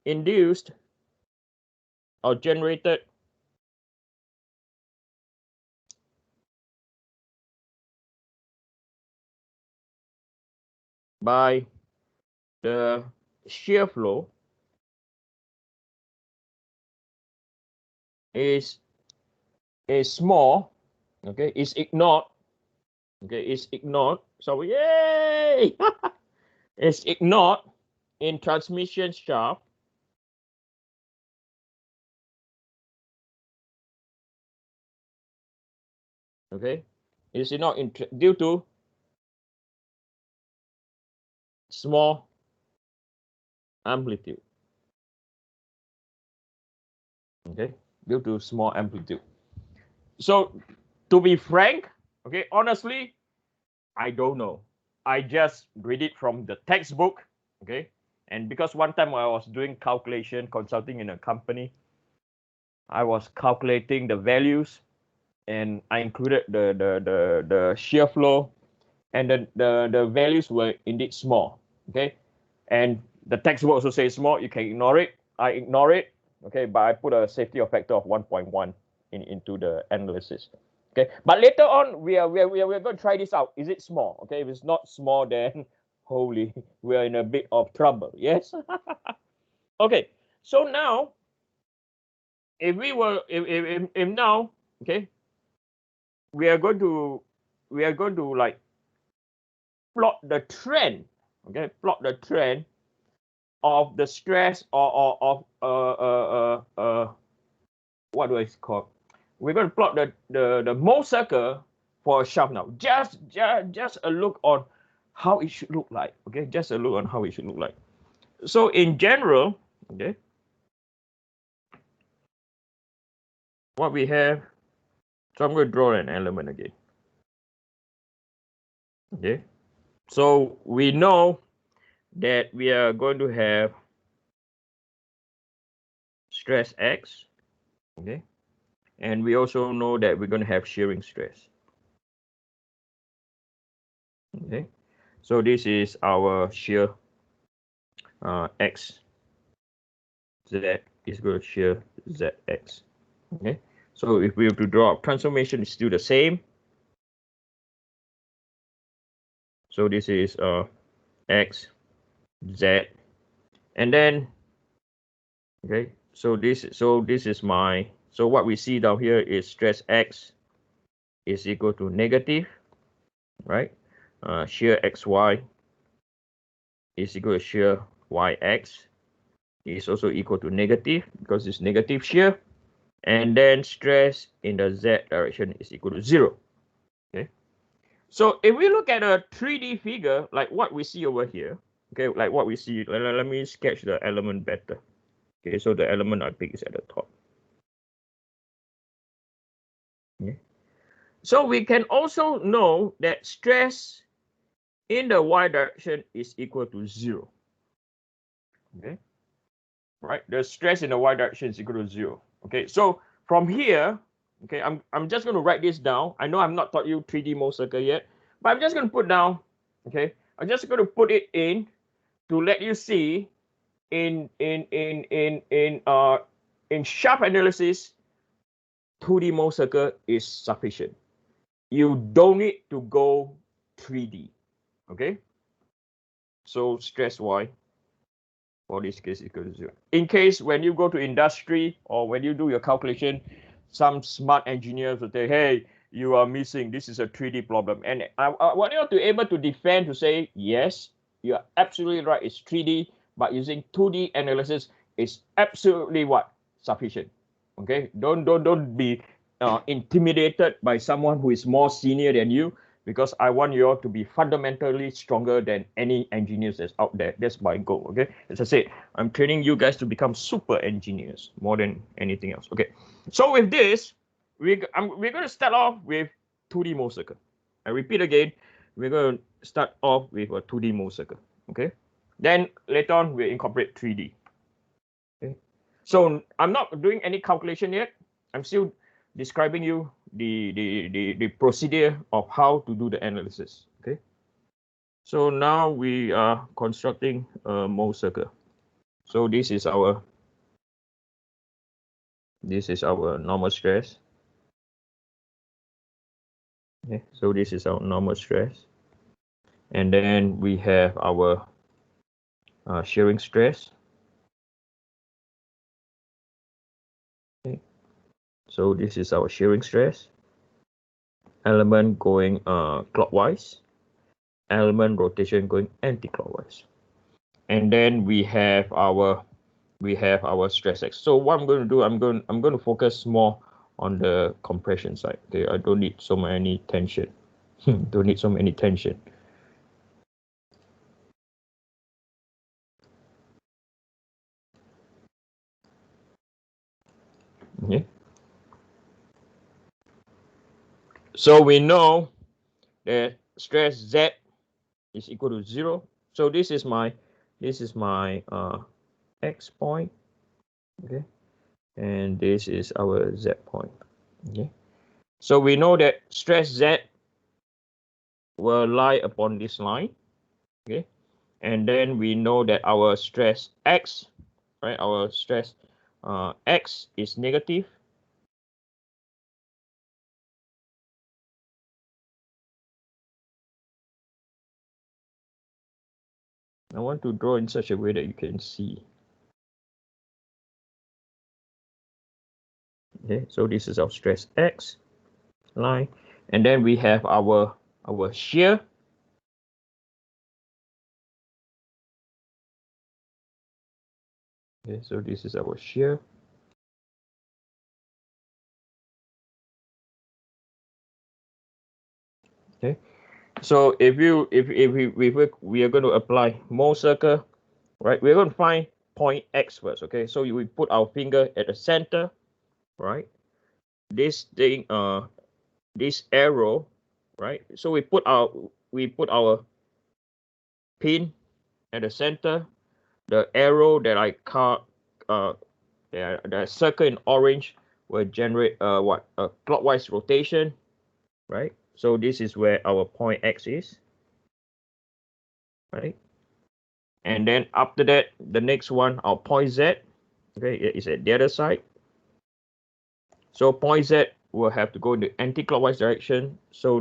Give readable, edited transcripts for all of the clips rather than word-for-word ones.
induced or generated by the shear flow is small, okay, is ignored, okay, is ignored. So yay, it's ignored in transmission shaft. Okay, is not due to small amplitude. Okay, due to small amplitude. So to be frank, okay, honestly, I don't know. I just read it from the textbook, okay? And because one time I was doing calculation, consulting in a company, I was calculating the values, and I included the shear flow, and the values were indeed small, okay? And the textbook also says small. You can ignore it. I ignore it, okay? But I put a safety factor of 1.1 into the analysis. Okay, but later on we're going to try this out. Is it small? Okay, if it's not small, then holy, we are in a bit of trouble. Yes. Okay, so now if we were if now, okay, we are going to like plot the trend. Okay, plot the trend of the stress or of what do I call? We're going to plot the Mohs circle for a shaft now. Just a look on how it should look like. Okay, just a look on how it should look like. So in general, okay, what we have. So I'm going to draw an element again. Okay, so we know that we are going to have stress X. Okay, and we also know that we're going to have shearing stress. Okay, so this is our shear X. Z is going to shear ZX. Okay, so if we have to draw up transformation, it's still the same. So this is X, Z, and then okay, so this is my, so what we see down here is stress X is equal to negative, right? Shear XY is equal to shear YX is also equal to negative because it's negative shear. And then stress in the Z direction is equal to 0. Okay. So if we look at a 3D figure, like what we see over here, okay, like what we see, let me sketch the element better. Okay, so the element I pick is at the top. Okay. So we can also know that stress in the Y direction is equal to 0. Okay. Right, the stress in the Y direction is equal to 0. Okay, so from here, okay, I'm just going to write this down. I know I've not taught you 3D Mohs circle yet, but I'm just going to put down, okay, I'm just going to put it in to let you see in shaft analysis, 2D Mohs circle is sufficient. You don't need to go 3D. Okay, so stress Y for this case equal to 0. In case when you go to industry or when you do your calculation, some smart engineers will say, hey, you are missing, this is a 3D problem. And I want you to be able to defend to say, yes, you are absolutely right, it's 3D, but using 2D analysis is absolutely what? Sufficient. Okay, don't be intimidated by someone who is more senior than you, because I want you all to be fundamentally stronger than any engineers that's out there. That's my goal. Okay, as I said, I'm training you guys to become super engineers more than anything else. Okay, so with this, we're going to start off with 2D Mohs circle. I repeat again, we're going to start off with a 2D Mohs circle. Okay, then later on we'll incorporate 3D. Okay, so I'm not doing any calculation yet. I'm still describing you the procedure of how to do the analysis. Okay, so now we are constructing a Mohs circle. So this is our normal stress. Okay, so this is our normal stress. And then we have our shearing stress. Okay, so this is our shearing stress. Element going clockwise, element rotation going anti-clockwise. And then we have our stress X. So what I'm going to do, I'm going to focus more on the compression side. Okay, I don't need so many tension. Don't need so many tension. Okay. So we know that stress Z is equal to 0. So this is my X point. Okay, and this is our Z point. Okay, so we know that stress Z will lie upon this line. Okay, and then we know that our stress X, right, our stress X is negative. I want to draw in such a way that you can see. Okay, so this is our stress X line, and then we have our shear. Okay, so this is our shear. Okay, so if we are going to apply Mohs circle, right, we're going to find point X first. Okay, so we put our finger at the center, right? This thing, this arrow, right? So we put our pin at the center. The arrow that I cut, the circle in orange will generate a clockwise rotation, right? So this is where our point X is, right? And then after that, the next one, our point Z, okay, is at the other side. So point Z will have to go in the anti-clockwise direction. So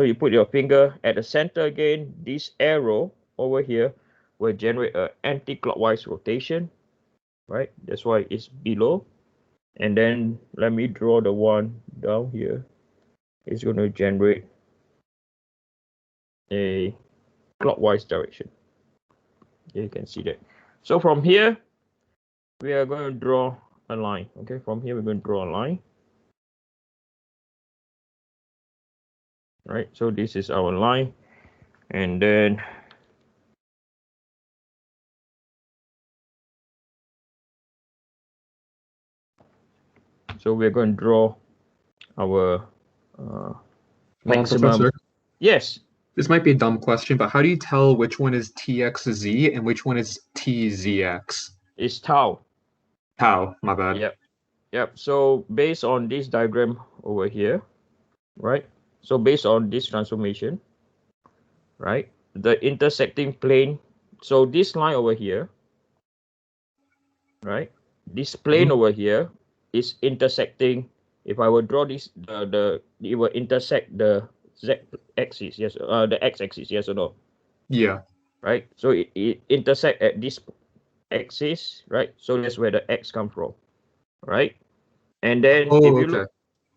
you put your finger at the center again. This arrow over here will generate an anti-clockwise rotation, right? That's why it's below. And then let me draw the one down here. It's going to generate a clockwise direction. Okay, you can see that. So from here, we are going to draw a line. Okay, from here we're going to draw a line. Right, so this is our line, and then so we're going to draw our maximum. Professor, Yes. this might be a dumb question, but how do you tell which one is TXZ and which one is TZX? It's tau. How? My bad. Yep. So based on this diagram over here, right? So based on this transformation, right? The intersecting plane. So this line over here, right? This plane over here is intersecting. If I would draw this, it will intersect the Z axis, yes, the X axis, yes or no? Yeah. Right. So it intersect at this axis, right? So that's where the X come from, right? And then Oh, if okay.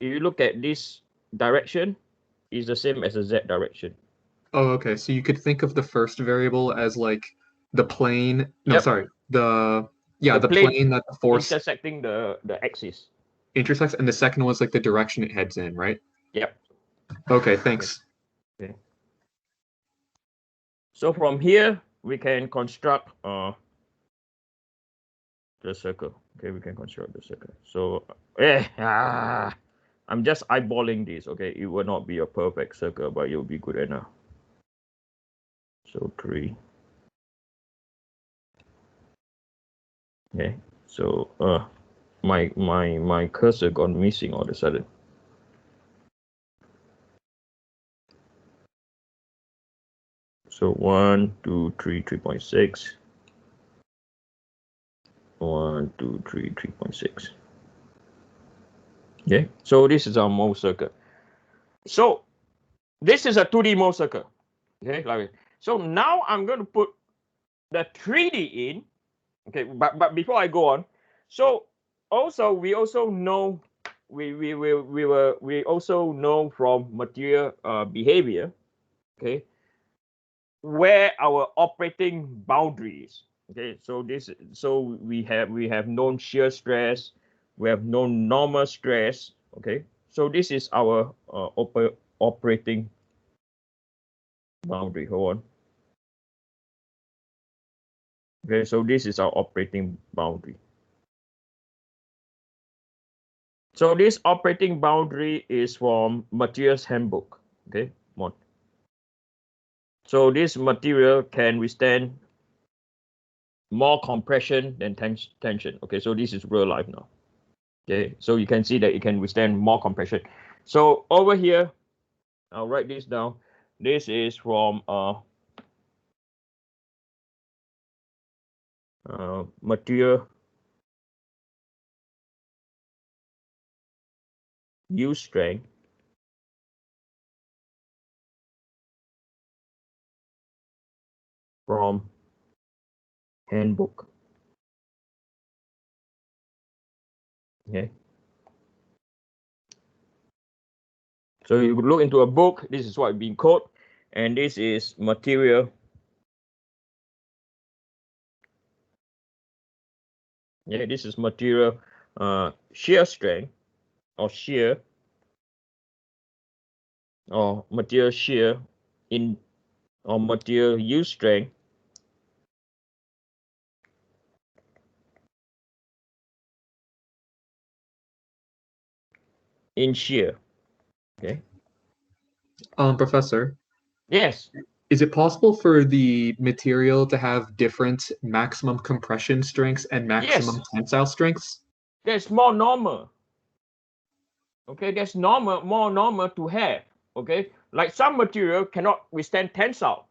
you look at this direction, is the same as the Z direction. Oh, okay. So you could think of the first variable as like the plane. No, Yep. sorry. The The plane plane that the force intersecting the axis. intersects, and the second one's like the direction it heads in, right? Yep. Okay, thanks. Okay. So from here we can construct the circle. Okay, we can construct the circle. So I'm just eyeballing this. Okay, it will not be a perfect circle, but it will be good enough. So 3. Okay, so my cursor gone missing all of a sudden. So 1, 2, 3, 3.6. 1, 2, 3, 3.6. Okay, so this is our mole circle. So this is a 2D mole circle. Okay, like it. So now I'm going to put the 3D in. Okay, but before I go on, so also we also know we also know from material behavior, okay, where our operating boundary is. Okay, so we have known shear stress, we have known normal stress. Okay, so this is our operating boundary. Hold on. Okay, so this is our operating boundary. So this operating boundary is from materials handbook. Okay, mod. So this material can withstand more compression than tension. Okay, so this is real life now. Okay, so you can see that it can withstand more compression. So over here, I'll write this down. This is from material use strength from handbook. Okay. So you could look into a book. This is what being called, and this is material. Yeah, this is material shear strength or shear or material shear in or material use strength in shear. Okay. Professor, Yes. is it possible for the material to have different maximum compression strengths and maximum Yes. tensile strengths? That's more normal. Okay, that's normal, more normal to have. Okay, like some material cannot withstand tensile,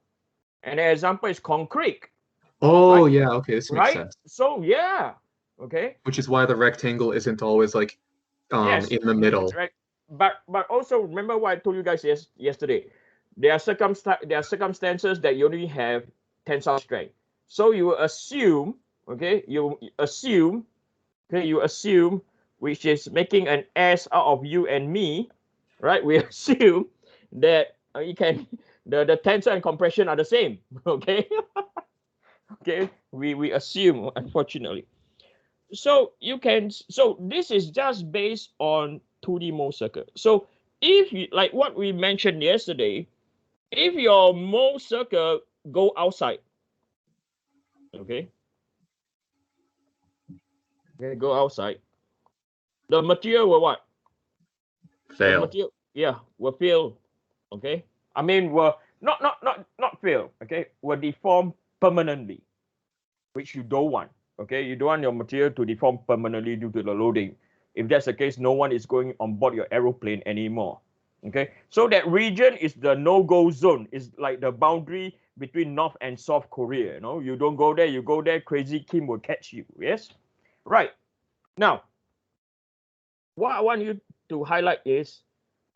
and an example is concrete, Oh, right? yeah, okay, this makes Right. sense. So yeah. Okay. Which is why the rectangle isn't always like Yes. in the middle. Right. But also remember what I told you guys yesterday. There are circumstances that you only have tensile strength. So you assume. Okay. You assume. Okay. You assume, which is making an S out of you and me, right? We assume that you can the tensor and compression are the same. Okay. Okay. We assume, unfortunately. So you can, so this is just based on 2D mole circle. So if you, like what we mentioned yesterday, if your mole circle go outside, okay, go outside, the material will what? The Fail. material, yeah, will fail. Okay, I mean, will not fail. Okay, will deform permanently, which you don't want. Okay, you don't want your material to deform permanently due to the loading. If that's the case, no one is going on board your aeroplane anymore. Okay, so that region is the no-go zone. It's like the boundary between North and South Korea. You know, you don't go there, you go there, Crazy Kim will catch you. Yes, right. Now, what I want you to highlight is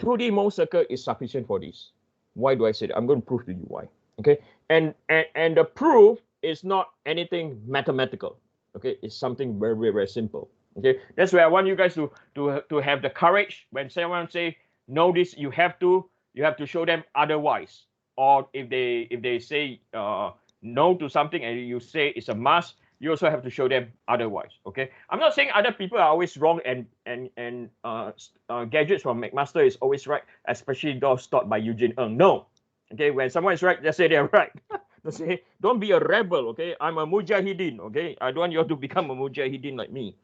2D mole circle is sufficient for this. Why do I say that? I'm going to prove to you why. Okay, and the proof is not anything mathematical. Okay, it's something very, very, very simple. Okay, that's where I want you guys to have the courage when someone say no, this you have to show them otherwise. Or if they say no to something and you say it's a must, you also have to show them otherwise. Okay, I'm not saying other people are always wrong and gadgets from McMaster is always right, especially those taught by Eugene Ng. No. Okay, when someone is right, just say they're right. Don't be a rebel. Okay, I'm a mujahideen. Okay, I don't want you all to become a mujahideen like me.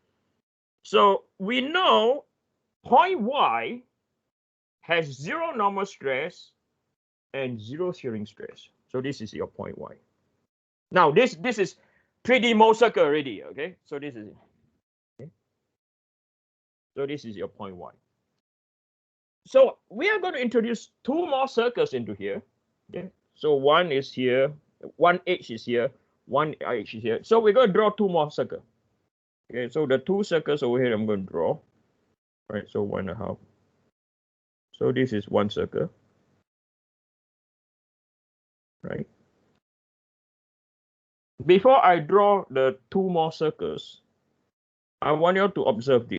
So we know point Y has zero normal stress and zero shearing stress. So this is your point Y. Now this is 3D mole circle already. Okay, so this is it. Okay? So this is your point Y. So we are going to introduce two more circles into here. Okay, so one is here, one H is here, one H is here. So we're going to draw two more circles. Okay, so the two circles over here I'm going to draw. Right, so 1.5. So this is one circle. Right. Before I draw the two more circles, I want you to observe this.